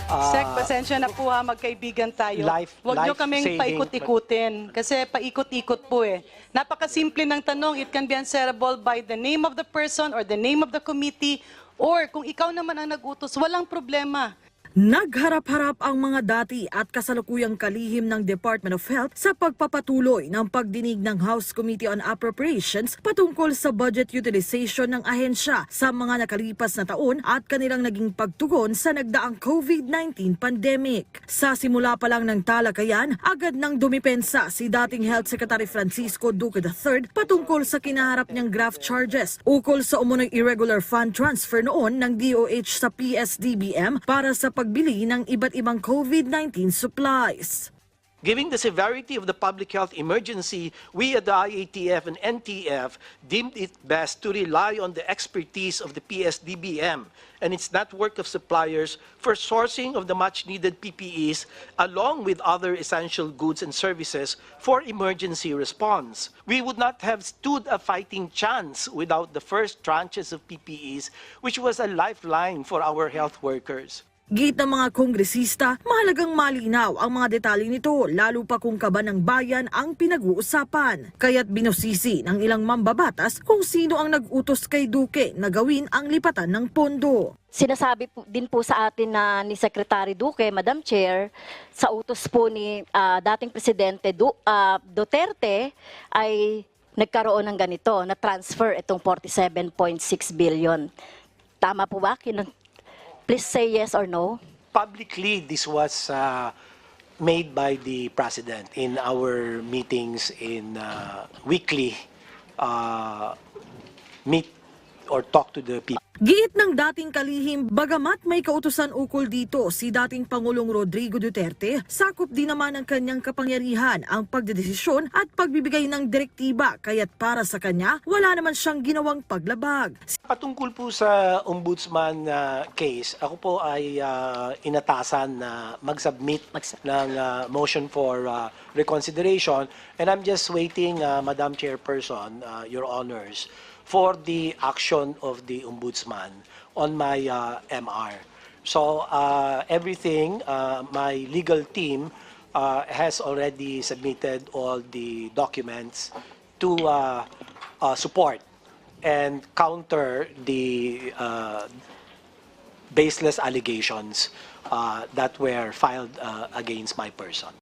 Sek, pasensya na po ha, magkaibigan tayo. Huwag nyo kaming paikot-ikutin kasi paikot-ikot po eh. Napakasimple ng tanong, it can be answerable by the name of the person or the name of the committee or kung ikaw naman ang nag-utos, walang problema. Nagharap-harap ang mga dati at kasalukuyang kalihim ng Department of Health sa pagpapatuloy ng pagdinig ng House Committee on Appropriations patungkol sa budget utilization ng ahensya sa mga nakalipas na taon at kanilang naging pagtugon sa nagdaang COVID-19 pandemic. Sa simula pa lang ng talakayan, agad nang dumipensa si dating Health Secretary Francisco Duque III patungkol sa kinaharap niyang graft charges ukol sa umunoy irregular fund transfer noon ng DOH sa PSDBM para sa pagbili ng iba't ibang COVID-19 supplies. Given the severity of the public health emergency, we at the IATF and NTF deemed it best to rely on the expertise of the PSDBM and its network of suppliers for sourcing of the much-needed PPEs along with other essential goods and services for emergency response. We would not have stood a fighting chance without the first tranches of PPEs, which was a lifeline for our health workers. Git ng mga kongresista, mahalagang malinaw ang mga detalye nito lalo pa kung kaban ng bayan ang pinag-uusapan. Kaya't binusisi ng ilang mambabatas kung sino ang nag-utos kay Duque na gawin ang lipatan ng pondo. Sinasabi din po sa atin ni Secretary Duque, Madam Chair, sa utos po ni dating Presidente Duterte ay nagkaroon ng ganito na transfer itong 47.6 billion. Tama po ba? Please say yes or no. Publicly, this was made by the President in our meetings in weekly meet or talk to the people. Giit ng dating kalihim, bagamat may kautusan ukol dito si dating Pangulong Rodrigo Duterte, sakop din naman ng kanyang kapangyarihan ang pagdedesisyon at pagbibigay ng direktiba, kaya't para sa kanya, wala naman siyang ginawang paglabag. Patungkol po sa ombudsman case, ako po ay inatasan na mag-submit ng motion for reconsideration, and I'm just waiting, Madam Chairperson, Your Honors, for the action of the ombudsman on my MR. So everything, my legal team has already submitted all the documents to support and counter the baseless allegations that were filed against my person.